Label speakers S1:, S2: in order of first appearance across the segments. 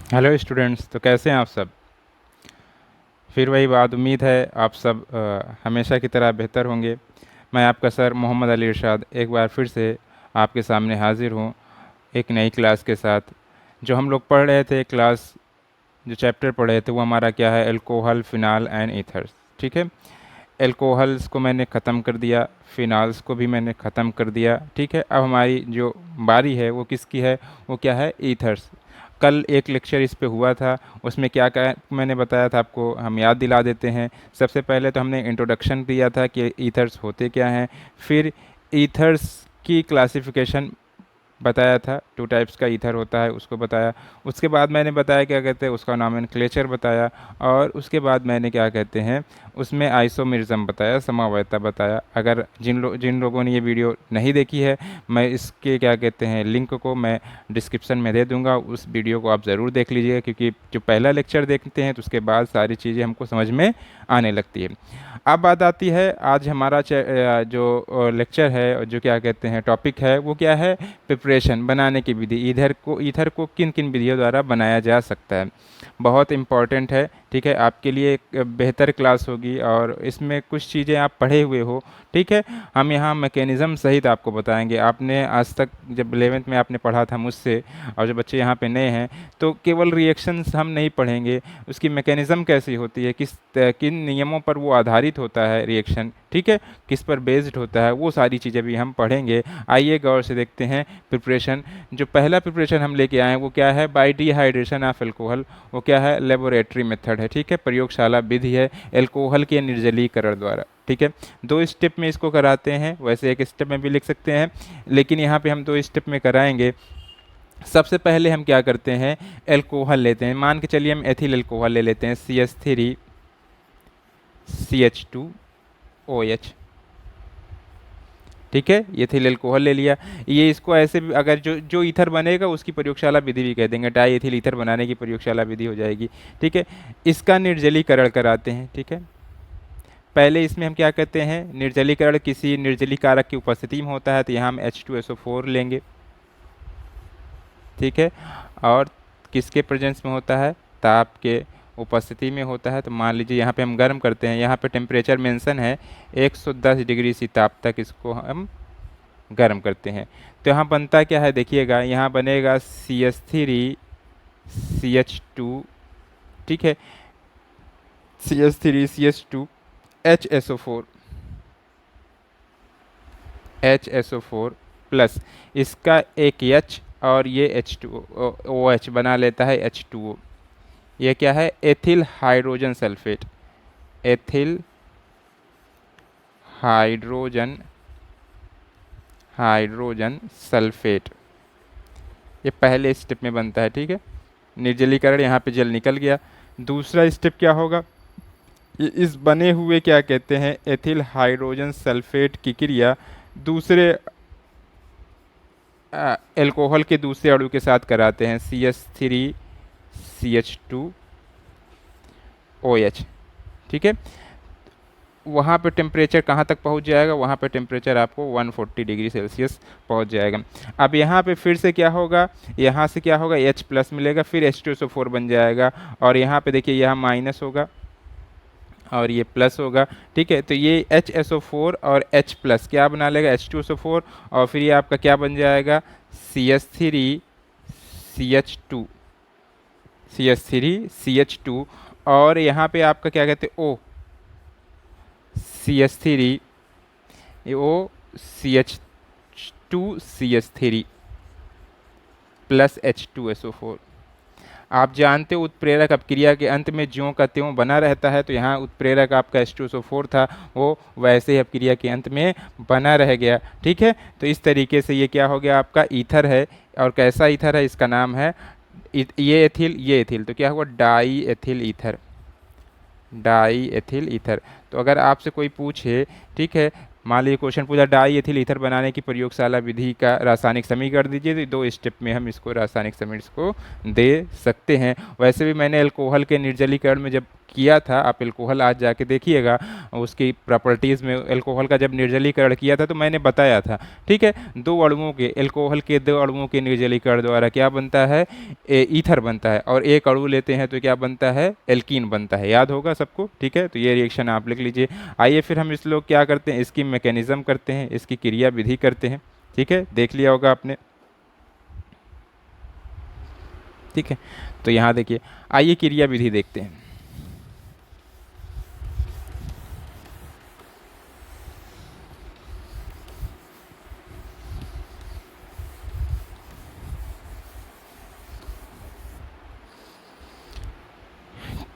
S1: Hello students, तो कैसे हैं आप सब। फिर वही बात, उम्मीद है आप सब हमेशा की तरह बेहतर होंगे। मैं आपका सर मोहम्मद अली इरशाद एक बार फिर से आपके सामने हाजिर हूँ एक नई क्लास के साथ। जो हम लोग पढ़ रहे थे क्लास, जो चैप्टर पढ़ रहे थे वो हमारा क्या है, एल्कोहल, फिनाल एंड ईथर्स। ठीक है, एल्कोहल्स को मैंने ख़त्म कर दिया, फिनाल्स को भी मैंने ख़त्म कर दिया। ठीक है, अब हमारी जो बारी है वो किसकी है, वो क्या है, ईथर्स। कल एक लेक्चर इस पे हुआ था, उसमें क्या क्या मैंने बताया था आपको, हम याद दिला देते हैं। सबसे पहले तो हमने इंट्रोडक्शन दिया था कि ईथर्स होते क्या हैं। फिर ईथर्स की क्लासिफिकेशन बताया था, टू टाइप्स का ईथर होता है उसको बताया। उसके बाद मैंने बताया क्या कहते हैं उसका नॉमेनक्लेचर बताया। और उसके बाद मैंने क्या कहते हैं उसमें आइसोमेरिज्म बताया, समवायता बताया। अगर जिन लोगों ने ये वीडियो नहीं देखी है, मैं इसके क्या कहते हैं लिंक को मैं डिस्क्रिप्शन में दे दूंगा, उस वीडियो को आप ज़रूर देख लीजिएगा, क्योंकि जो पहला लेक्चर देखते हैं तो उसके बाद सारी चीज़ें हमको समझ में आने लगती है। अब बात आती है, आज हमारा जो लेक्चर है और जो क्या कहते हैं टॉपिक है वो क्या है, प्रिपरेशन, बनाने की विधि। ईथर को किन किन विधियों द्वारा बनाया जा सकता है, बहुत इम्पॉर्टेंट है। ठीक है, आपके लिए एक बेहतर क्लास होगी और इसमें कुछ चीज़ें आप पढ़े हुए हो। ठीक है, हम यहाँ मैकेनिज़्म सहित आपको बताएंगे। आपने आज तक जब 11th में आपने पढ़ा था मुझसे, और जो बच्चे यहाँ पे नए हैं तो केवल रिएक्शंस हम नहीं पढ़ेंगे, उसकी मैकेनिज़्म कैसी होती है, किन नियमों पर वो आधारित होता है रिएक्शन, ठीक है, किस पर बेस्ड होता है, वो सारी चीज़ें भी हम पढ़ेंगे। आइए गौर से देखते हैं प्रिपरेशन। जो पहला प्रिपरेशन हम लेके आए हैं वो क्या है, बाय डिहाइड्रेशन ऑफ एल्कोहल। वो क्या है, लेबोरेटरी मेथड है। ठीक है, प्रयोगशाला विधि है एल्कोहल के निर्जलीकरण द्वारा। ठीक है, दो स्टेप में इसको कराते हैं, वैसे एक स्टेप में भी लिख सकते हैं, लेकिन यहाँ पे हम दो स्टेप में कराएंगे। सबसे पहले हम क्या करते हैं, एल्कोहल लेते हैं। मान के चलिए हम एथिल एल्कोहल ले लेते हैं, CH3CH2OH। ठीक है, ये एथिल एल्कोहल ले लिया। ये इसको ऐसे भी, अगर जो जो ईथर बनेगा उसकी प्रयोगशाला विधि भी कह देंगे, डाई एथिल ईथर बनाने की प्रयोगशाला विधि हो जाएगी। ठीक है, इसका निर्जलीकरण कराते हैं। ठीक है, पहले इसमें हम क्या कहते हैं, निर्जलीकरण किसी निर्जली कारक की उपस्थिति में होता है, तो यहाँ हम H2SO4 लेंगे। ठीक है, और किसके प्रेजेंस में होता है, ताप के उपस्थिति में होता है। तो मान लीजिए यहाँ पे हम गर्म करते हैं, यहाँ पे टेम्परेचर मेंशन है 110 डिग्री सी ताप तक इसको हम गर्म करते हैं। तो यहाँ बनता क्या है, देखिएगा यहाँ बनेगा CH3CH2। ठीक है, CH3CH2HSO4, HSO4 प्लस इसका एक H, और ये H2OH बना लेता है H2O। ये क्या है, ethyl hydrogen sulphate, ethyl hydrogen hydrogen sulphate. ये पहले स्टेप में बनता है। ठीक है, निर्जलीकरण, यहाँ पे जल निकल गया। दूसरा स्टेप क्या होगा, इस बने हुए क्या कहते हैं एथिल हाइड्रोजन सल्फेट की क्रिया दूसरे एल्कोहल के दूसरे अणु के साथ कराते हैं, CH3CH2OH। ठीक है, वहाँ पे टेम्परेचर कहाँ तक पहुँच जाएगा, वहाँ पे टेम्परेचर आपको 140 डिग्री सेल्सियस पहुँच जाएगा। अब यहाँ पे फिर से क्या होगा, यहाँ से क्या होगा, H प्लस मिलेगा, फिर H2SO4 बन जाएगा, और यहाँ पे देखिए यहाँ माइनस होगा और ये प्लस होगा। ठीक है, तो ये HSO4 और H प्लस क्या बना लेगा, H2SO4, और फिर ये आपका क्या बन जाएगा, CH3CH2, CH3CH2, और यहाँ पे आपका क्या कहते हैं, O, CH3, O, CH2CH3 plus H2SO4। आप जानते हो उत्प्रेरक अपक्रिया के अंत में ज्यों का त्यों बना रहता है, तो यहाँ उत्प्रेरक आपका H2SO4 था, वो वैसे ही अपक्रिया के अंत में बना रह गया। ठीक है, तो इस तरीके से ये क्या हो गया, आपका ईथर है। और कैसा ईथर है, इसका नाम है ये एथिल, ये एथिल, तो क्या हुआ, die ethyl ether, die ethyl ether. तो अगर आपसे कोई पूछे, ठीक है, मान लीजिए क्वेश्चन पूछा डाई एथिल ईथर बनाने की प्रयोगशाला विधि का रासायनिक समीकरण दीजिए, तो दो स्टेप में हम इसको रासायनिक समीकरण को दे सकते हैं। वैसे भी मैंने अल्कोहल के निर्जलीकरण में जब किया था, आप एल्कोहल आज जाके देखिएगा उसकी प्रॉपर्टीज़ में, एल्कोहल का जब निर्जलीकरण किया था तो मैंने बताया था, ठीक है। दो अणुओं के, एल्कोहल के दो अणुओं के निर्जलीकरण द्वारा क्या बनता है, ईथर बनता है, और एक अणु लेते हैं तो क्या बनता है, एल्कीन बनता है, याद होगा सबको, ठीक है। तो ये रिएक्शन आप लिख लीजिए। आइए फिर हम इस लोग क्या करते हैं, इसकी मैकेनिज्म करते हैं, इसकी क्रिया विधि करते हैं, ठीक है, देख लिया होगा आपने, ठीक है। तो यहाँ देखिए, आइए क्रिया विधि देखते हैं।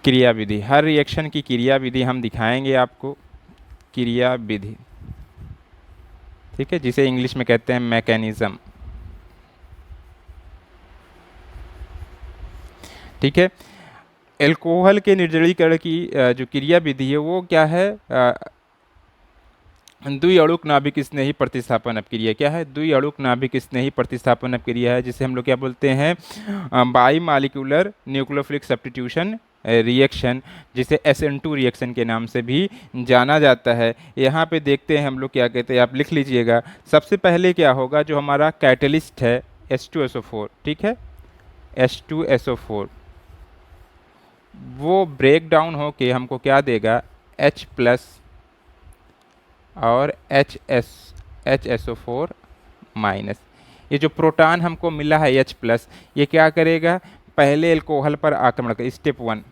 S1: क्रिया विधि, हर रिएक्शन की क्रिया विधि हम दिखाएंगे आपको, क्रिया विधि, ठीक है, जिसे इंग्लिश में कहते हैं मैकेनिज्म, ठीक है। एल्कोहल के निर्जलीकरण की जो क्रिया विधि है वो क्या है, द्विअणुक नाभिक स्नेही प्रतिस्थापन अपक्रिया, क्या है, द्विअणुक नाभिक स्नेही प्रतिस्थापन अपक्रिया है, जिसे हम लोग क्या बोलते हैं, by molecular nucleophilic substitution reaction, जिसे SN2 रिएक्शन के नाम से भी जाना जाता है। यहाँ पे देखते हैं हम लोग क्या कहते हैं, आप लिख लीजिएगा। सबसे पहले क्या होगा, जो हमारा कैटलिस्ट है H2SO4, ठीक है, H2SO4, वो ब्रेक डाउन होके हमको क्या देगा, H प्लस और HSO4 माइनस। ये जो प्रोटॉन हमको मिला है H प्लस, ये क्या करेगा, पहले एल्कोहल पर आक्रमण कर, स्टेप वन,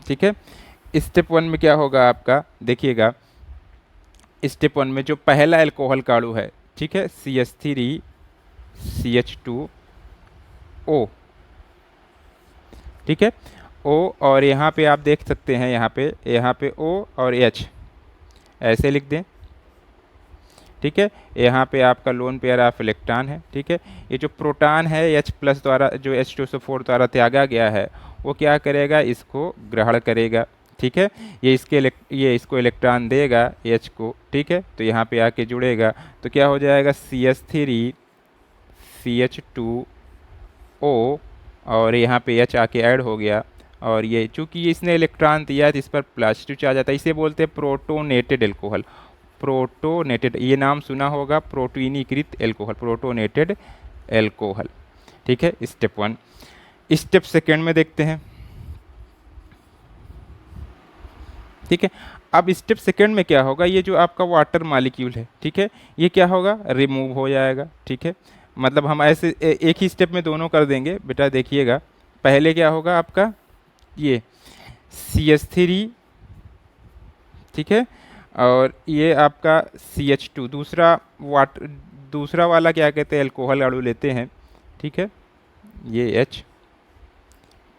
S1: ठीक है। स्टेप वन में क्या होगा आपका, देखिएगा, स्टेप वन में जो पहला एल्कोहल का अणु है, ठीक है, CH3CH2O, ठीक है, O, और यहाँ पे आप देख सकते हैं, यहाँ पे O और H ऐसे लिख दें, ठीक है। यहाँ पे आपका लोन पेयर ऑफ इलेक्ट्रॉन है, ठीक है। ये जो प्रोटॉन है H प्लस द्वारा, जो H2SO4 द्वारा त्यागा गया है, वो क्या करेगा, इसको ग्रहण करेगा, ठीक है। ये इसको इलेक्ट्रॉन देगा H को, ठीक है। तो यहाँ पे आके जुड़ेगा, तो क्या हो जाएगा, CH3CH2O, और यहाँ पे H आके ऐड हो गया, और ये चूंकि इसने इलेक्ट्रॉन दिया तो इस पर पॉजिटिव चार्ज आता है, इसे बोलते हैं प्रोटोनेटेड एल्कोहल। प्रोटोनेटेड, ये नाम सुना होगा, प्रोटीनीकृत एल्कोहल, प्रोटोनेटेड एल्कोहल, ठीक है। Step one. स्टेप सेकेंड में देखते हैं, ठीक है। अब स्टेप सेकेंड में क्या होगा, ये जो आपका वाटर मॉलिक्यूल है, ठीक है, ये क्या होगा, रिमूव हो जाएगा, ठीक है। मतलब हम ऐसे एक ही स्टेप में दोनों कर देंगे बेटा, देखिएगा। पहले क्या होगा आपका, ये CH3, ठीक है, और ये आपका CH2, दूसरा वाला क्या कहते हैं, एल्कोहल अणु लेते हैं, ठीक है, ये H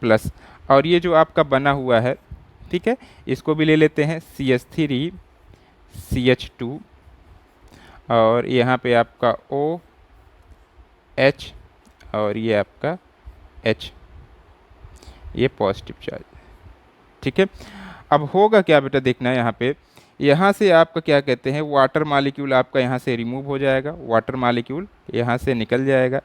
S1: प्लस, और ये जो आपका बना हुआ है, ठीक है, इसको भी ले लेते हैं, CH3CH2, और यहाँ पे आपका OH, और ये आपका H, ये पॉजिटिव चार्ज, ठीक है। अब होगा क्या बेटा, देखना है यहाँ पे, यहाँ से आपका क्या कहते हैं, वाटर मॉलिक्यूल आपका यहाँ से रिमूव हो जाएगा, वाटर मॉलिक्यूल यहाँ से निकल जाएगा।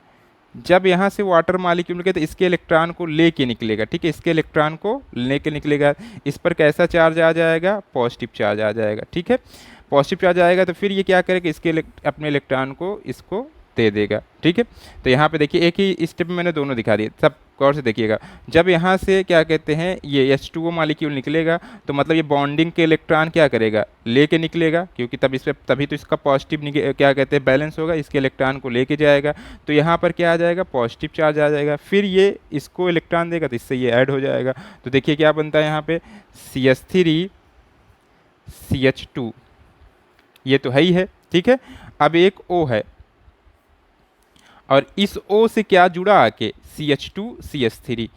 S1: जब यहाँ से वाटर मॉलिक्यूल निकले तो इसके इलेक्ट्रॉन को लेके निकलेगा, ठीक है, इसके इलेक्ट्रॉन को लेके निकलेगा। इस पर कैसा चार्ज आ जाएगा, पॉजिटिव चार्ज आ जाएगा, ठीक है। पॉजिटिव चार्ज आएगा तो फिर ये क्या करेगा, अपने इलेक्ट्रॉन को इसको दे देगा, ठीक है। तो यहाँ पे देखिए, एक ही स्टेप में मैंने दोनों दिखा दिए, सब गौर से देखिएगा। जब यहाँ से क्या कहते हैं, ये H2O मॉलिक्यूल निकलेगा, तो मतलब ये बॉन्डिंग के इलेक्ट्रॉन क्या करेगा, लेके निकलेगा, क्योंकि तभी तो इसका पॉजिटिव क्या कहते हैं, बैलेंस होगा, इसके इलेक्ट्रॉन को लेके जाएगा। तो यहाँ पर क्या आ जाएगा, पॉजिटिव चार्ज आ जाएगा, फिर ये इसको इलेक्ट्रॉन देगा, तो इससे ये ऐड हो जाएगा। तो देखिए क्या बनता है यहाँ पे, CH3CH2, ये तो है ही है, ठीक है। अब एक O है, और इस O से क्या जुड़ा आके, CH2CH3,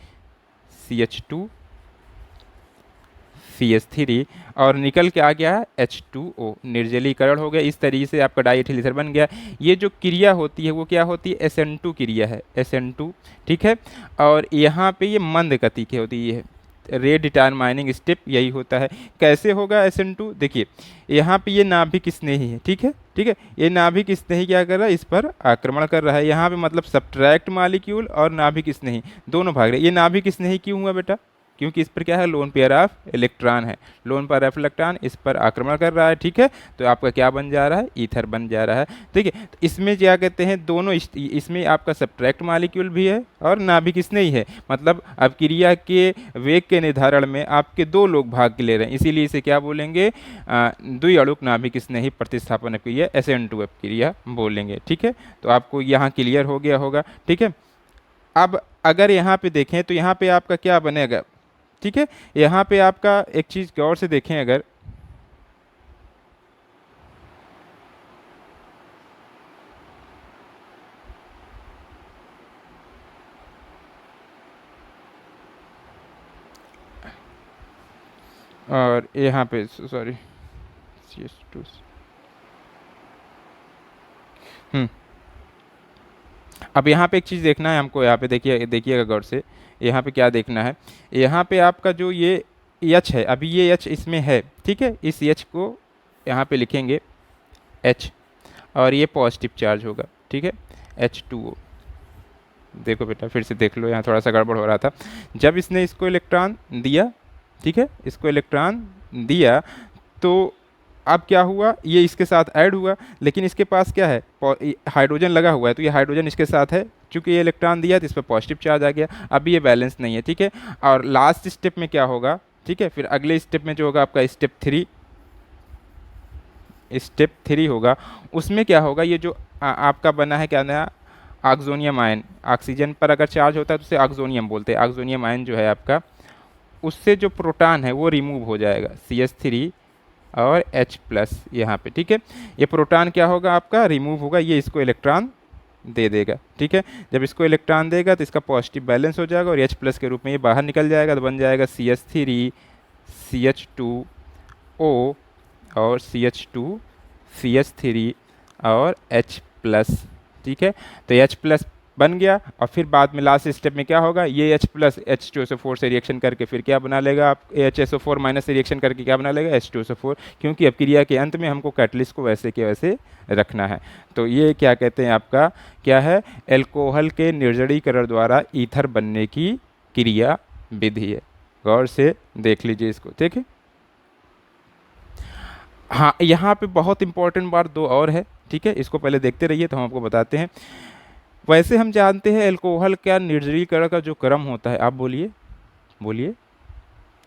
S1: CH2CH3, और निकल के आ गया H2O, निर्जलीकरण हो गया। इस तरीके से आपका डाइएथिल ईथर बन गया। ये जो क्रिया होती है वो क्या होती है, SN2 क्रिया है, SN2, ठीक है। और यहाँ पे ये मंद गति की होती है, रेट डिटरमाइनिंग स्टेप यही होता है। कैसे होगा SN2? देखिए यहाँ पे ये नाभिक स्नेही है, ठीक है, ठीक है, ये नाभिक स्नेही क्या कर रहा है, इस पर आक्रमण कर रहा है। यहाँ पे मतलब सब्ट्रैक्ट मॉलिक्यूल और नाभिक स्नेही दोनों भाग रहे हैं। ये नाभिक स्नेही क्यों हुआ बेटा? क्योंकि इस पर क्या है, लोन पेयर ऑफ इलेक्ट्रॉन है, लोन पेयर ऑफ इलेक्ट्रॉन इस पर आक्रमण कर रहा है, ठीक है। तो आपका क्या बन जा रहा है, ईथर बन जा रहा है, ठीक है। तो इसमें क्या कहते हैं, दोनों इसमें आपका सब्ट्रैक्ट मॉलिक्यूल भी है और नाभिक स्नेही है, मतलब अब क्रिया के वेग के निर्धारण में आपके दो लोग भाग ले रहे हैं, इसीलिए इसे क्या बोलेंगे, द्विअणुक नाभिक स्नेही प्रतिस्थापन क्रिया SN2F क्रिया बोलेंगे, ठीक है। तो आपको यहाँ क्लियर हो गया होगा, ठीक है। अब अगर यहाँ पे देखें तो यहाँ पे आपका क्या बनेगा, ठीक है। यहाँ पे आपका एक चीज गौर से देखें, अगर और यहाँ पे सॉरी CS2 हम्म अब यहाँ पे एक चीज़ देखना है हमको, यहाँ पे देखिए, देखिएगा गौर से, यहाँ पे क्या देखना है, यहाँ पे आपका जो ये H है, अभी ये H इसमें है, ठीक है, इस H को यहाँ पे लिखेंगे H और ये पॉजिटिव चार्ज होगा, ठीक है, H2O। देखो बेटा फिर से देख लो, यहाँ थोड़ा सा गड़बड़ हो रहा था। जब इसने इसको इलेक्ट्रॉन दिया, ठीक है, इसको इलेक्ट्रॉन दिया, तो अब क्या हुआ, ये इसके साथ ऐड हुआ, लेकिन इसके पास क्या है, हाइड्रोजन लगा हुआ है, तो ये हाइड्रोजन इसके साथ है, चूंकि ये इलेक्ट्रॉन दिया तो इस पर पॉजिटिव चार्ज आ गया, अभी ये बैलेंस नहीं है, ठीक है। और लास्ट स्टेप में क्या होगा, ठीक है, फिर अगले स्टेप में जो होगा आपका स्टेप थ्री होगा, उसमें क्या होगा, ये जो आपका बना है क्या नया, ऑक्सोनियम आयन, ऑक्सीजन पर अगर चार्ज होता है तो उसे ऑक्सोनियम बोलते हैं, ऑक्सोनियम आयन जो है आपका, उससे जो प्रोटॉन है वो रिमूव हो जाएगा, CH3 और H+ यहाँ पे, ठीक है। ये प्रोटॉन क्या होगा आपका, रिमूव होगा, ये इसको इलेक्ट्रॉन दे देगा, ठीक है। जब इसको इलेक्ट्रॉन देगा तो इसका पॉजिटिव बैलेंस हो जाएगा और H+ के रूप में ये बाहर निकल जाएगा, तो बन जाएगा CH3 CH2O और CH2 CH3 और H+, ठीक है। तो H+ बन गया, और फिर बाद में लास्ट स्टेप में क्या होगा, ये H+ H2SO4 से रिएक्शन करके फिर क्या बना लेगा, आप HSO4- से रिएक्शन करके क्या बना लेगा, H2SO4, क्योंकि अब क्रिया के अंत में हमको कैटलिस्ट को वैसे के वैसे रखना है। तो ये क्या कहते हैं आपका, क्या है, एल्कोहल के निर्जलीकरण द्वारा ईथर बनने की क्रिया विधि है। गौर से देख लीजिए इसको, ठीक है। हाँ, यहाँ पे बहुत इंपॉर्टेंट बात दो और है, ठीक है, इसको पहले देखते रहिए तो हम आपको बताते हैं। वैसे हम जानते हैं एल्कोहल का निर्जलीकरण का जो क्रम होता है, आप बोलिए, बोलिए,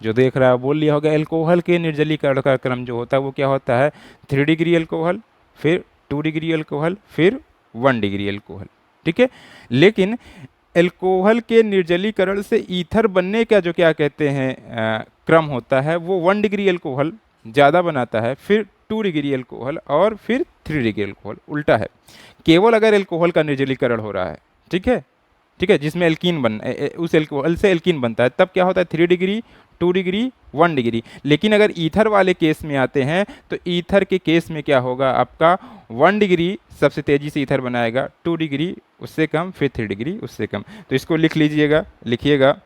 S1: जो देख रहा है बोल लिया होगा, एल्कोहल के निर्जलीकरण का क्रम जो होता है वो क्या होता है, 3 डिग्री एल्कोहल, फिर 2 डिग्री एल्कोहल, फिर 1 डिग्री एल्कोहल, ठीक है। लेकिन एल्कोहल के निर्जलीकरण से ईथर बनने का जो क्या कहते हैं क्रम होता है, वो 1 डिग्री एल्कोहल ज़्यादा बनाता है, फिर 2 डिग्री एल्कोहल और फिर 3 डिग्री एल्कोहल, उल्टा है। केवल अगर एल्कोहल का निर्जलीकरण हो रहा है, ठीक है, ठीक है, जिसमें एल्कीन उस एल्कोहल से एल्कीन बनता है, तब क्या होता है, 3 डिग्री, 2 डिग्री, 1 डिग्री। लेकिन अगर ईथर वाले केस में आते हैं तो ईथर के केस में क्या होगा आपका, 1 डिग्री सबसे तेज़ी से ईथर बनाएगा, 2 डिग्री उससे कम, फिर 3 डिग्री उससे कम। तो इसको लिख लीजिएगा, लिखिएगा,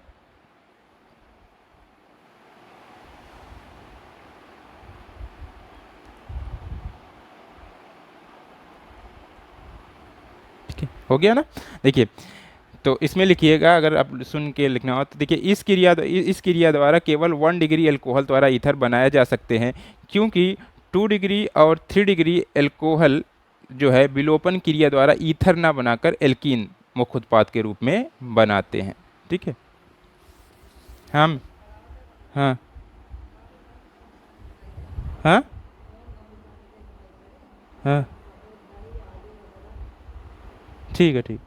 S1: ठीक है, हो गया ना। देखिए, तो इसमें लिखिएगा, अगर आप सुन के लिखना हो तो देखिए, इस क्रिया द्वारा केवल 1 डिग्री एल्कोहल द्वारा ईथर बनाया जा सकते हैं, क्योंकि 2 डिग्री और 3 डिग्री एल्कोहल जो है विलोपन क्रिया द्वारा ईथर ना बनाकर एल्कीन मुख्य उत्पाद के रूप में बनाते हैं, ठीक है। हम हाँ हाँ हाँ, ठीक है, ठीक,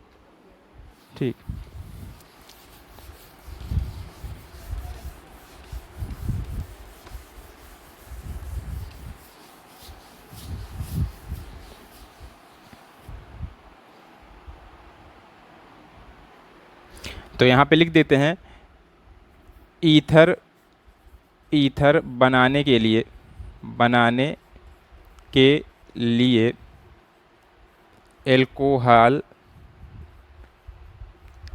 S1: ठीक। तो यहाँ पे लिख देते हैं, ईथर ईथर बनाने के लिए एल्कोहल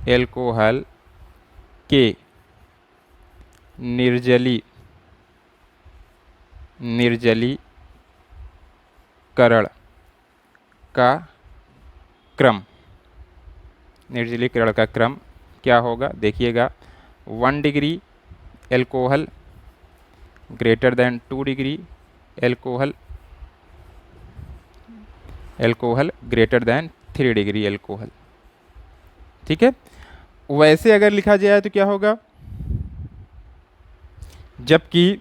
S1: एल्कोहल के निर्जलीकरण का क्रम, निर्जलीकरण का क्रम क्या होगा देखिएगा। 1 degree alcohol greater than 2 degree alcohol, alcohol greater than 3 degree alcohol. ठीक है, वैसे अगर लिखा जाए तो क्या होगा, जबकि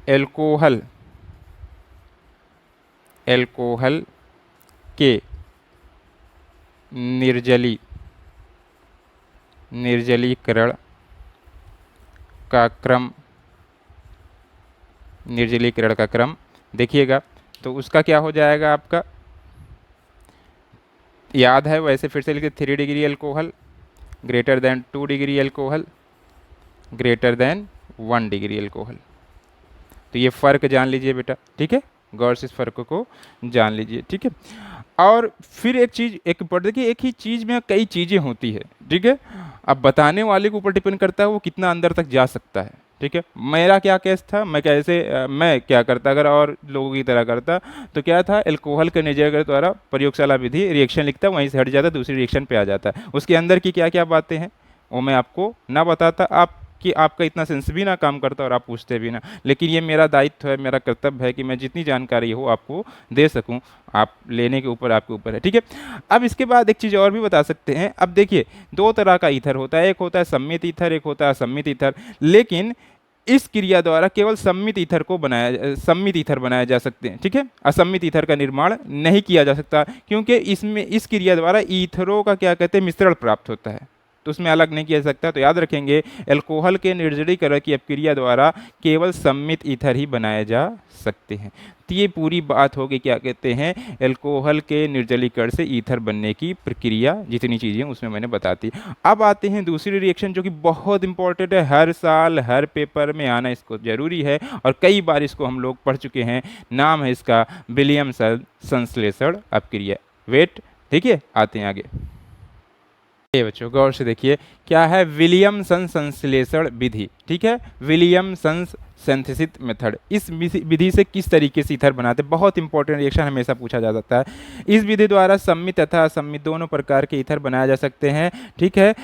S1: एल्कोहल के निर्जलीकरण का क्रम, निर्जलीकरण का क्रम देखिएगा तो उसका क्या हो जाएगा आपका, याद है वैसे फिर से लिखिए 3 degree alcohol greater than 2 degree alcohol greater than 1 degree alcohol. तो ये फ़र्क जान लीजिए बेटा, ठीक है, गौर से इस फ़र्क को जान लीजिए। ठीक है, और फिर एक चीज़ एक ऊपर देखिए, एक ही चीज़ में कई चीज़ें होती है। ठीक है, अब बताने वाले के ऊपर डिपेंड करता है वो कितना अंदर तक जा सकता है। ठीक है, मेरा क्या केस था, मैं क्या करता अगर और लोगों की तरह करता तो क्या था, एल्कोहल के निर्जलीकरण द्वारा प्रयोगशाला विधि रिएक्शन लिखता, वहीं से हट जाता, दूसरी रिएक्शन पे आ जाता। उसके अंदर की क्या क्या बातें हैं वो मैं आपको ना बताता, आपका इतना सेंस भी ना काम करता और आप पूछते भी ना। लेकिन ये मेरा दायित्व है, मेरा कर्तव्य है कि मैं जितनी जानकारी हो आपको दे सकूं, आप लेने के ऊपर आपके ऊपर है। ठीक है, अब इसके बाद एक चीज़ और भी बता सकते हैं। अब देखिए 2 तरह का ईथर होता है, एक होता है सम्मित ईथर, एक होता है असम्मित ईथर। लेकिन इस क्रिया द्वारा केवल सम्मित ईथर बनाया जा सकते हैं। ठीक है, असम्मित ईथर का निर्माण नहीं किया जा सकता, क्योंकि इसमें इस क्रिया द्वारा ईथरों का क्या कहते हैं मिश्रण प्राप्त होता है, तो उसमें अलग नहीं किया जा सकता। तो याद रखेंगे एल्कोहल के निर्जलीकरण की अपक्रिया द्वारा केवल सम्मित ईथर ही बनाए जा सकते हैं। तो ये पूरी बात होगी क्या कहते हैं एल्कोहल के निर्जलीकरण से ईथर बनने की प्रक्रिया, जितनी चीज़ें उसमें मैंने बताती। अब आते हैं दूसरी रिएक्शन जो कि बहुत इंपॉर्टेंट है, हर साल हर पेपर में आना इसको जरूरी है और कई बार इसको हम लोग पढ़ चुके हैं। नाम है इसका विलियमसन संश्लेषण अपक्रिया। वेट, ठीक है, आते हैं आगे। ये बच्चों गौर से देखिए क्या है विलियमसन संश्लेषण विधि। ठीक है, विलियमसन सिंथेसिस मेथड, इस विधि से किस तरीके से ईथर बनाते हैं, बहुत इंपॉर्टेंट रिएक्शन हमेशा पूछा जा सकता है। इस विधि द्वारा सम्मित तथा असम्मित दोनों प्रकार के ईथर बनाए जा सकते हैं। ठीक है,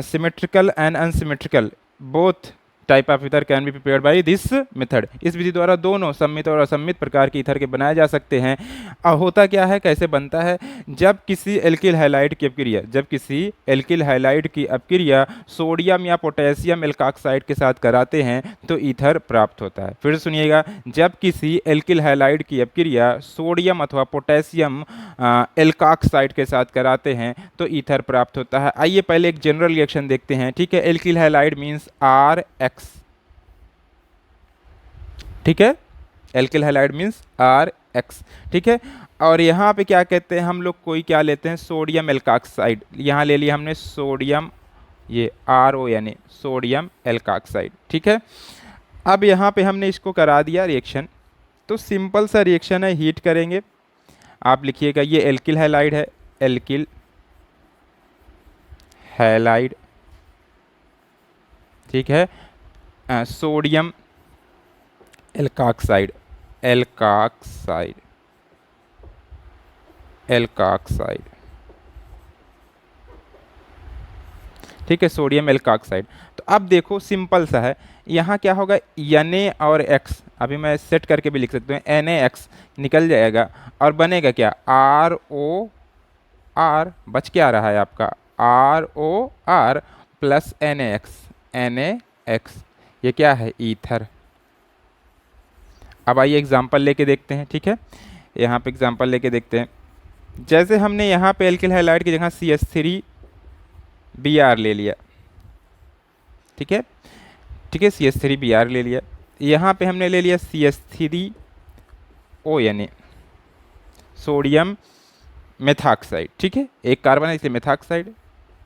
S1: symmetrical and unsymmetrical both type of ether can be prepared by this method. इस विधि द्वारा दोनों सम्मित और असम्मित प्रकार के ईथर के बनाए जा सकते हैं। अब होता क्या है, कैसे बनता है, जब किसी एल्किल हैलाइड की अपक्रिया सोडियम या पोटेशियम एल्काक्साइड के साथ कराते हैं तो ईथर प्राप्त होता है। फिर सुनिएगा, जब किसी एल्किल हैलाइड की अपक्रिया सोडियम अथवा पोटेशियम एल्काक्साइड के साथ कराते हैं तो ईथर प्राप्त होता है। आइए पहले एक जनरल रिएक्शन देखते हैं। ठीक है, एल्किल हैलाइड मीन्स RX। ठीक है, एल्किल हैलाइड मीन्स RX। ठीक है, और यहाँ पे क्या कहते हैं हम लोग, कोई क्या लेते हैं सोडियम एल्काक्साइड, यहाँ ले लिया हमने सोडियम, ये RO यानी सोडियम एल्काक्साइड। ठीक है, अब यहाँ पे हमने इसको करा दिया रिएक्शन, तो सिंपल सा रिएक्शन है, हीट करेंगे। आप लिखिएगा ये एल्किल हैलाइड है, एल्किल हैलाइड। ठीक है, सोडियम एल्काक्साइड, एल्काक्साइड। ठीक है, सोडियम एल्काक्साइड। तो अब देखो सिंपल सा है, यहाँ क्या होगा Na और X, अभी मैं सेट करके भी लिख सकता हूँ, NaX निकल जाएगा और बनेगा क्या ROR, बच क्या रहा है आपका ROR प्लस NaX, ये क्या है ईथर। अब आइए एग्जाम्पल लेके देखते हैं। ठीक है, यहाँ पे एग्जाम्पल लेके देखते हैं। जैसे हमने यहाँ पे एल्किल हैलाइड की जगह CH3Br ले लिया। ठीक है, CH3Br ले लिया। यहाँ पे हमने ले लिया CH3O यानी सोडियम मेथॉक्साइड। ठीक है, एक कार्बन है इसलिए मेथॉक्साइड।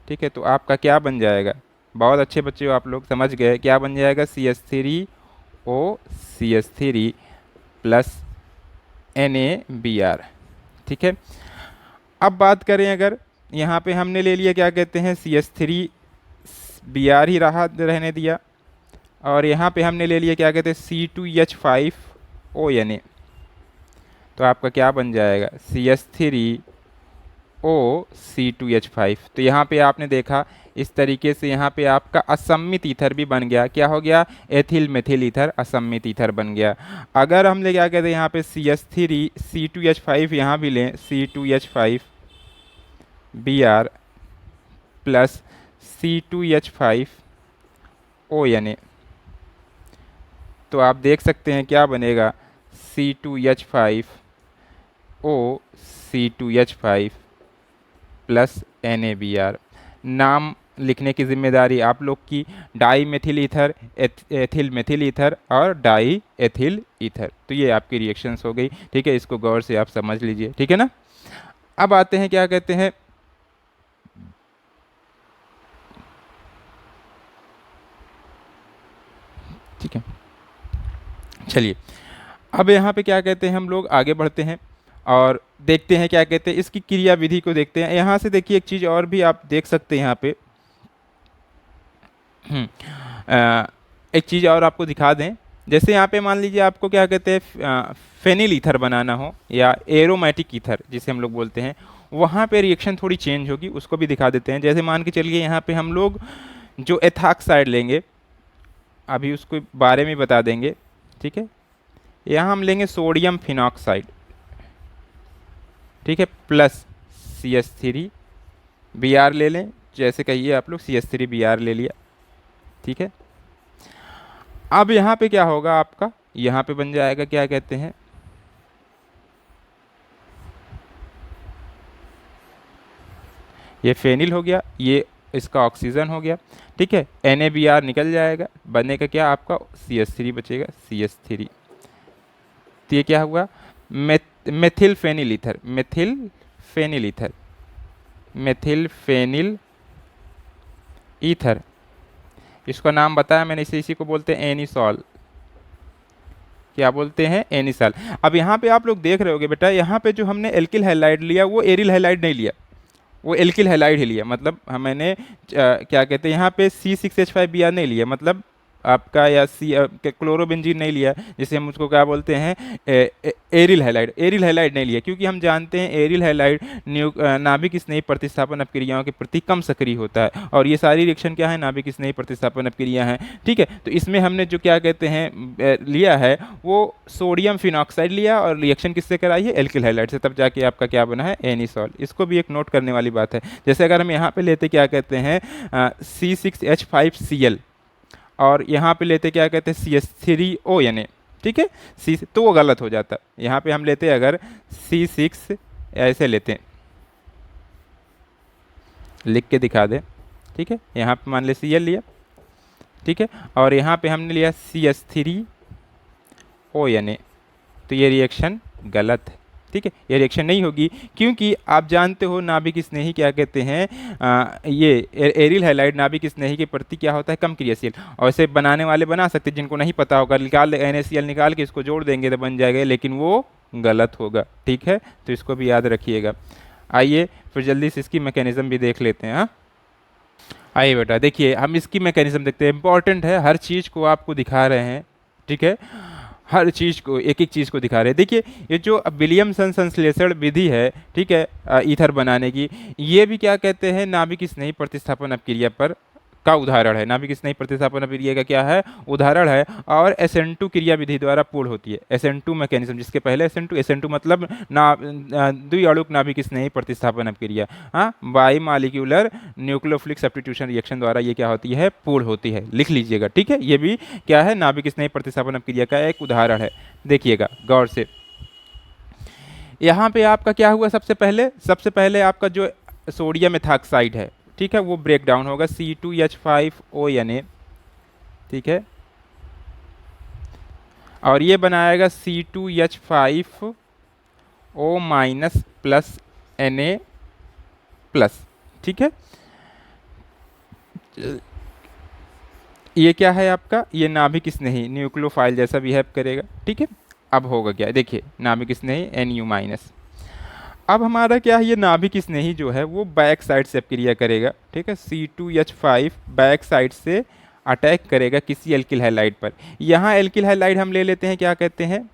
S1: ठीक है, तो आपका क्या बन जाएगा, बहुत अच्छे बच्चे हो आप लोग, समझ गए क्या बन जाएगा CH3O CH3 प्लस NaBr। ठीक है, अब बात करें अगर यहाँ पे हमने ले लिया क्या कहते हैं CH3 Br ही रहा रहने दिया, और यहाँ पे हमने ले लिया क्या कहते हैं C2H5ONA। तो आपका क्या बन जाएगा CH3O, C2H5। तो यहाँ पे आपने देखा इस तरीके से यहाँ पे आपका असम्मित ईथर भी बन गया। क्या हो गया? एथिल मेथिल ईथर असम्मित ईथर बन गया। अगर हमने क्या कहते हैं यहाँ पे CH3 C2H5 यहाँ भी लें, C2H5Br प्लस C2H5ONA, तो आप देख सकते हैं क्या बनेगा C2H5O, C2H5 प्लस NaBr। नाम लिखने की जिम्मेदारी आप लोग की। Di methyl ether, ethyl methyl ether और डाई एथिल ईथर। तो ये आपकी रिएक्शंस हो गई। ठीक है, इसको गौर से आप समझ लीजिए। ठीक है ना। अब आते हैं क्या कहते हैं, ठीक है, चलिए अब यहाँ पे क्या कहते हैं हम लोग आगे बढ़ते हैं और देखते हैं क्या कहते हैं इसकी क्रिया विधि को देखते हैं। यहाँ से देखिए एक चीज़ और भी आप देख सकते हैं यहाँ पे। एक चीज़ और आपको दिखा दें, जैसे यहाँ पे मान लीजिए आपको क्या कहते हैं फेनिल ईथर बनाना हो या एरोमेटिक ईथर जिसे हम लोग बोलते हैं, वहाँ पे रिएक्शन थोड़ी चेंज होगी, उसको भी दिखा देते हैं। जैसे मान के चलिए यहाँ पे हम लोग जो एथॉक्साइड लेंगे, अभी उसको बारे में बता देंगे। ठीक है, यहाँ हम लेंगे सोडियम फिनॉक्साइड, ठीक है, प्लस CH3Br ले लें, जैसे कहिए आप लोग CH3Br ले लिया। ठीक है, अब यहाँ पे क्या होगा आपका, यहाँ पे बन जाएगा क्या कहते हैं ये फेनिल हो गया, ये इसका ऑक्सीजन हो गया। ठीक है, NaBr निकल जाएगा, बनेगा क्या आपका CH3 बचेगा, CH3। तो ये क्या हुआ methyl phenyl ether, methyl phenyl ether, methyl phenyl ether. इसका नाम बताया मैंने, इसी को बोलते हैं एनिसॉल। क्या बोलते हैं? एनिसॉल। अब यहाँ पे आप लोग देख रहे होगे बेटा, यहाँ पे जो हमने एल्किल हैलाइड लिया वो एरिल हैलाइड नहीं लिया, वो एल्किल हैलाइड ही लिया। मतलब मैंने क्या कहते हैं यहाँ पे C6H5Br नहीं लिया, मतलब आपका या क्लोरोबेंजीन नहीं लिया, जिसे हम उसको क्या बोलते हैं एरिल हैलाइड। एरिल हैलाइड नहीं लिया क्योंकि हम जानते हैं एरिल हैलाइड नाभिक स्नेही प्रतिस्थापन अपक्रियाओं के प्रति कम सक्रिय होता है, और ये सारी रिएक्शन क्या है, नाभिक स्नेही प्रतिस्थापन अपक्रिया हैं। ठीक है, तो इसमें हमने जो क्या कहते हैं लिया है वो सोडियम फिनॉक्साइड लिया, और रिएक्शन किससे कराई है? एल्किल हैलाइड से, तब जाके आपका क्या बना है? एनिसॉल। इसको भी एक नोट करने वाली बात है। जैसे अगर हम यहाँ पे लेते क्या कहते हैं C6H5Cl, और यहाँ पे लेते क्या कहते हैं CH3ONA। ठीक है, तो वो गलत हो जाता। यहाँ पे हम लेते अगर C6, ऐसे लेते हैं, लिख के दिखा दें। ठीक है, यहाँ पे मान ले Cl लिया, ठीक है, और यहाँ पे हमने लिया CH3ONA, तो ये रिएक्शन गलत है। ठीक है, ये रिएक्शन नहीं होगी क्योंकि आप जानते हो नाभिक स्नेही क्या कहते हैं ये एरिल हैलाइड नाभिक स्नेही के प्रति क्या होता है? कम क्रियाशील। और इसे बनाने वाले बना सकते, जिनको नहीं पता होगा निकाल NaCl निकाल के इसको जोड़ देंगे तो बन जाएगा, लेकिन वो गलत होगा। ठीक है, तो इसको भी याद रखिएगा। आइए फिर जल्दी से इसकी मैकेनिज्म भी देख लेते हैं। हाँ, आइए बेटा देखिए हम इसकी मैकेनिज्म देखते हैं। इंपॉर्टेंट है, हर चीज़ को आपको दिखा रहे हैं। ठीक है, हर चीज़ को, एक एक चीज़ को दिखा रहे हैं। देखिए ये जो विलियमसन संश्लेषण विधि है, ठीक है, ईथर बनाने की, ये भी क्या कहते हैं नाभिक स्नेही प्रतिस्थापन अपक्रिया पर का उदाहरण है। नाभिक स्नेही प्रतिस्थापन अपक्रिया का क्या है? उदाहरण है, और SN2 क्रिया विधि द्वारा पूर्ण होती है। SN2 मैकेनिज्म, जिसके पहले SN2 मतलब द्विअणुक नाभिक स्नेही प्रतिस्थापन अपक्रिया, हाँ, by molecular nucleophilic substitution reaction द्वारा ये क्या होती है? पूर्ण होती है। लिख लीजिएगा। ठीक है, ये भी क्या है? नाभिक स्नेही प्रतिस्थापन अपक्रिया का एक उदाहरण है। देखिएगा गौर से, यहाँ पे आपका क्या हुआ? सबसे पहले आपका जो सोडियम एथॉक्साइड है, ठीक है, वो ब्रेक डाउन होगा C2H5ONA। ठीक है, और ये बनाएगा C2H5O minus plus Na plus. ठीक है, ये क्या है आपका? ये नाभिक स्नेही न्यूक्लियोफाइल जैसा बिहेव करेगा। ठीक है, अब होगा क्या? देखिए नाभिक स्नेही Nu माइनस। अब हमारा क्या है, ये नाभिक स्नेही जो है वो बैक साइड से क्रिया करेगा, ठीक है। C2H5 बैक साइड से अटैक करेगा किसी एल्किल हैलाइड पर। यहाँ एल्किल हैलाइड हम ले लेते हैं, क्या कहते हैं,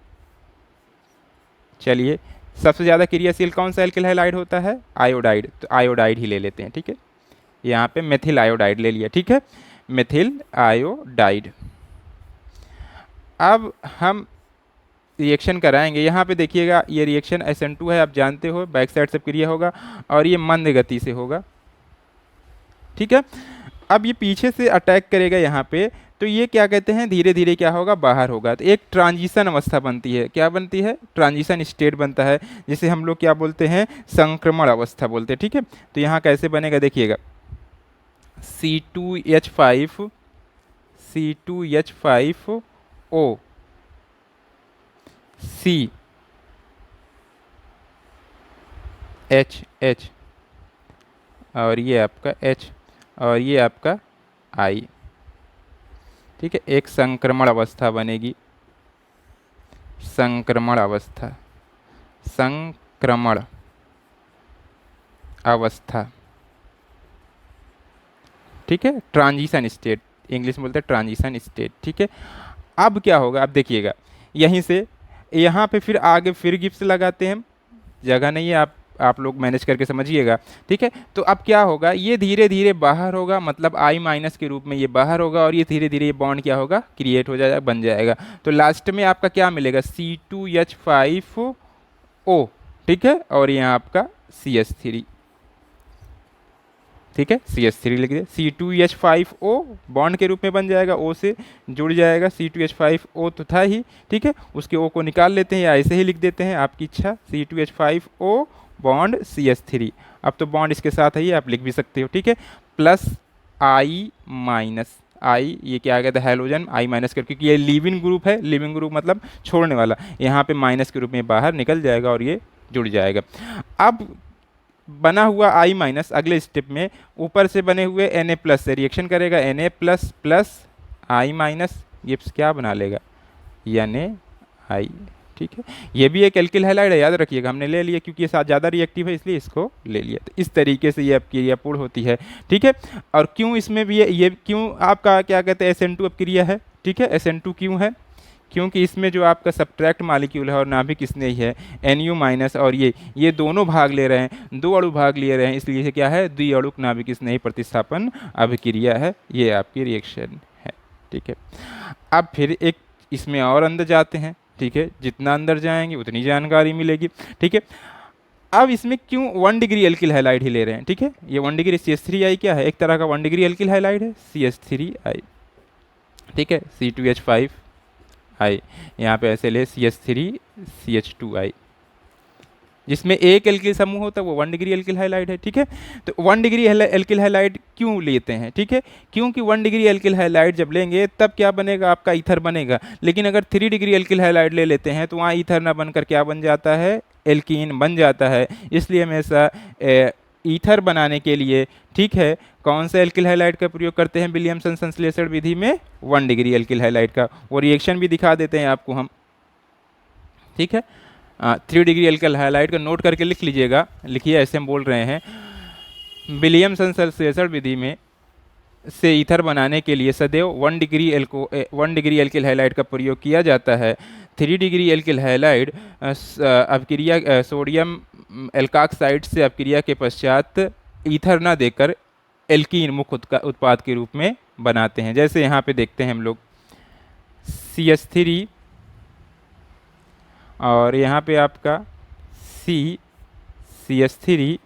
S1: चलिए सबसे ज़्यादा क्रियाशील कौन सा एल्किल हैलाइड होता है, आयोडाइड, तो आयोडाइड ही ले लेते हैं, ठीक है। यहाँ पे मेथिल आयोडाइड ले लिया, ठीक है, मेथिल आयोडाइड। अब हम रिएक्शन कराएंगे, यहाँ पे देखिएगा ये रिएक्शन SN2 है, आप जानते हो बैक साइड से क्रिया होगा और ये मंद गति से होगा, ठीक है। अब ये पीछे से अटैक करेगा यहाँ पे, तो ये क्या कहते हैं, धीरे धीरे क्या होगा, बाहर होगा, तो एक ट्रांजिशन अवस्था बनती है, क्या बनती है, ट्रांजिशन स्टेट बनता है, जिसे हम लोग क्या बोलते हैं, संक्रमण अवस्था बोलते हैं, ठीक है। तो यहाँ कैसे बनेगा देखिएगा, C2H5 O C H और ये आपका H और ये आपका I, ठीक है। एक संक्रमण अवस्था बनेगी, संक्रमण अवस्था, संक्रमण अवस्था, ठीक है, ट्रांजिशन स्टेट, इंग्लिश में बोलते हैं ट्रांजिशन स्टेट, ठीक है। अब क्या होगा, अब देखिएगा यहीं से यहाँ पे फिर आगे फिर गिप्स लगाते हैं, जगह नहीं है, आप लोग मैनेज करके समझिएगा, ठीक है। तो अब क्या होगा, ये धीरे धीरे बाहर होगा, मतलब I- के रूप में ये बाहर होगा और ये धीरे धीरे ये बॉन्ड क्या होगा, क्रिएट हो जाएगा, बन जाएगा। तो लास्ट में आपका क्या मिलेगा, C2H5O, ठीक है, और यहाँ आपका CH3, ठीक है, CH3 लिख दिया, C2H5O बॉन्ड के रूप में बन जाएगा, O से जुड़ जाएगा, C2H5O तो था ही, ठीक है, उसके O को निकाल लेते हैं या ऐसे ही लिख देते हैं, आपकी इच्छा, C2H5O बॉन्ड CH3। अब तो बॉन्ड इसके साथ है, आप लिख भी सकते हो, ठीक है, प्लस I- ये क्या आ गया था, हैलोजन I- कर, क्योंकि ये लिविंग ग्रुप है, लिविंग ग्रुप मतलब छोड़ने वाला, यहाँ पे माइनस के रूप में बाहर निकल जाएगा और ये जुड़ जाएगा। अब बना हुआ I- अगले स्टेप में ऊपर से बने हुए Na+ से रिएक्शन करेगा, Na+ प्लस I-, ये क्या बना लेगा, NaI, ठीक है। ये भी एक एल्किल हैलाइड है, याद रखिएगा, हमने ले लिया क्योंकि ये साथ ज़्यादा रिएक्टिव है इसलिए इसको ले लिया। तो इस तरीके से ये अब क्रिया पूर्ण होती है, ठीक है। और क्यों इसमें भी ये क्यों आपका क्या कहते हैं SN2 अब क्रिया है, ठीक है, SN2 क्यों है, क्योंकि इसमें जो आपका सब्ट्रैक्ट मालिक्यूल है और नाभिक स्नेही है Nu- और ये दोनों भाग ले रहे हैं, दो अणु भाग ले रहे हैं, इसलिए ये क्या है, द्विअणुक नाभिक स्नेही प्रतिस्थापन अभिक्रिया है, ये आपकी रिएक्शन है, ठीक है। अब फिर एक इसमें और अंदर जाते हैं, ठीक है, जितना अंदर जाएंगे उतनी जानकारी मिलेगी, ठीक है। अब इसमें क्यों 1 डिग्री एल्किल हैलाइड ही ले रहे हैं, ठीक है, ये 1 डिग्री CH3I क्या है, एक तरह का 1 डिग्री एल्किल हैलाइड है, CH3I, ठीक है, C2H5I, यहाँ पे ऐसे ले CH3 CH2I, जिसमें एक एल्किल समूह होता है वो 1 डिग्री एल्किल हैलाइड है, ठीक है। तो 1 डिग्री एल्किल हैलाइड क्यों लेते हैं, ठीक है, क्योंकि 1 डिग्री एल्किल हैलाइड जब लेंगे तब क्या बनेगा, आपका ईथर बनेगा, लेकिन अगर 3 डिग्री एल्किल हैलाइड ले लेते हैं तो वहाँ ईथर ना बनकर क्या बन जाता है, एल्कीन बन जाता है। इसलिए हमेशा ईथर बनाने के लिए, ठीक है, कौन सा एल्किल हैलाइड का प्रयोग करते हैं विलियमसन संश्लेषण विधि में, 1 डिग्री एल्किल हैलाइड का। वो रिएक्शन भी दिखा देते हैं आपको हम, ठीक है। 3 डिग्री एल्किल हैलाइड का नोट करके लिख लीजिएगा, लिखिए, ऐसे हम बोल रहे हैं, विलियमसन संश्लेषण विधि में से ईथर बनाने के लिए सदैव 1 डिग्री एल्किल हैलाइड का प्रयोग किया जाता है। 3 डिग्री एल्किल हैलाइड अपक्रिया सोडियम एल्काक्साइड से अपक्रिया के पश्चात ईथर ना देकर एल्कीन मुख्य उत्पाद के रूप में बनाते हैं। जैसे यहाँ पे देखते हैं हम लोग CH3 और यहाँ पे आपका CH3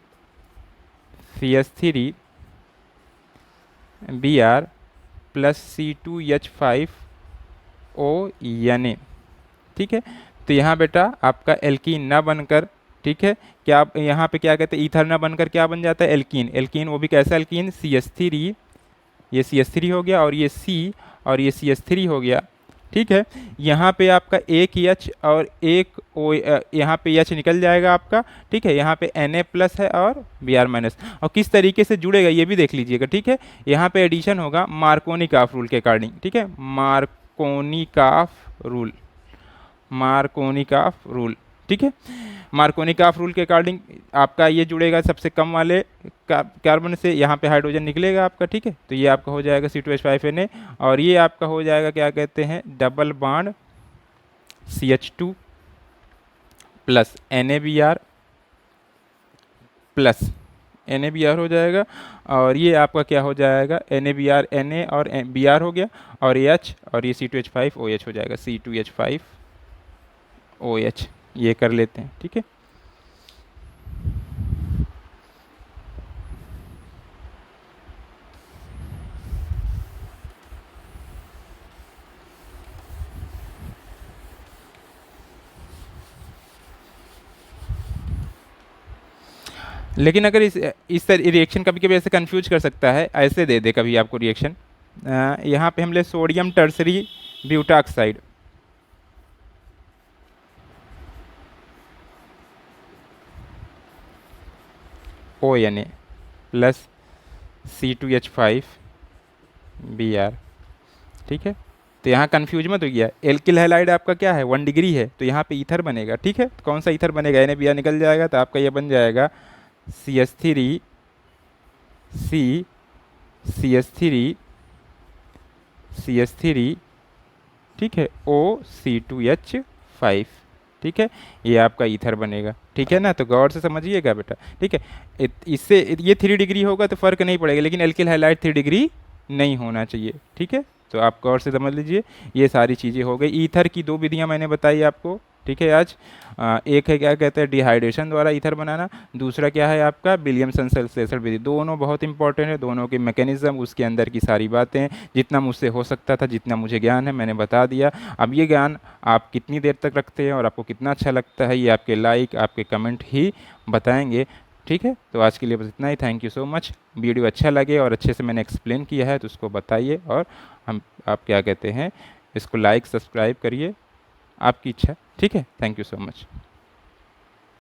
S1: Br plus C2H5O Na, ठीक है। तो यहाँ बेटा आपका एल्कीन ना बनकर, ठीक है, क्या यहाँ पे क्या कहते हैं, ईथर ना बनकर क्या बन जाता है, एल्कीन, एल्कीन वो भी कैसा एल्कीन, CH3, ये CH3 हो गया और ये C और ये CH3 हो गया, ठीक है। यहाँ पे आपका एक H और एक O, यहाँ पे H निकल जाएगा आपका, ठीक है, यहाँ पे Na+ है और Br-, और किस तरीके से जुड़ेगा ये भी देख लीजिएगा, ठीक है। यहाँ पे एडिशन होगा मार्कोनिकॉफ रूल के अकॉर्डिंग, ठीक है, मार्कोनिकॉफ रूल, ठीक है। मार्कोनिकॉफ रूल के अकॉर्डिंग आपका ये जुड़ेगा सबसे कम वाले कार्बन से, यहाँ पे हाइड्रोजन निकलेगा आपका, ठीक है। तो ये आपका हो जाएगा C2H5Na, और ये आपका हो जाएगा क्या कहते हैं, double bond CH2 plus NaBr plus NaBr हो जाएगा, और ये आपका क्या हो जाएगा, NaBr Na और Br हो गया, और H, और ये C2H5OH हो जाएगा, C2H5OH। ये कर लेते हैं, ठीक है। लेकिन अगर इस रिएक्शन कभी कभी ऐसे कंफ्यूज कर सकता है, ऐसे दे दे कभी आपको रिएक्शन, यहाँ पे हम ले sodium tertiary butoxide, ONA plus C2H5Br, ठीक है। तो यहाँ कंफ्यूज मत हो गया, एल्किल हैलाइड आपका क्या है, 1 डिग्री है, तो यहाँ पे ईथर बनेगा, ठीक है। तो कौन सा ईथर बनेगा, NaBr निकल जाएगा, तो आपका ये बन जाएगा CH3 C CH3 CH3, ठीक है, OC2H5, ठीक है। ये आपका ईथर बनेगा, ठीक है ना। तो गौर से समझिएगा बेटा, ठीक है। इससे ये 3 डिग्री होगा तो फ़र्क नहीं पड़ेगा, लेकिन एल्किल हैलाइड 3 डिग्री नहीं होना चाहिए, ठीक है। तो आप गौर से समझ लीजिए, ये सारी चीज़ें हो गई। ईथर की 2 विधियाँ मैंने बताई आपको, ठीक है। आज एक है क्या कहते हैं, डिहाइड्रेशन द्वारा ईथर बनाना, दूसरा क्या है आपका विलियमसन सेल्सलेटर विधि। दोनों बहुत इंपॉर्टेंट है, दोनों के मैकेनिज्म, उसके अंदर की सारी बातें, जितना मुझसे हो सकता था, जितना मुझे ज्ञान है मैंने बता दिया। अब ये ज्ञान आप कितनी देर तक रखते हैं और आपको कितना अच्छा लगता है, ये आपके लाइक, आपके कमेंट ही बताएंगे, ठीक है। तो आज के लिए बस इतना ही। Thank you so much. Video अच्छा लगे और अच्छे से मैंने एक्सप्लेन किया है तो उसको बताइए, और आप क्या कहते हैं, इसको लाइक सब्सक्राइब करिए, आपकी इच्छा, ठीक है। Thank you so much.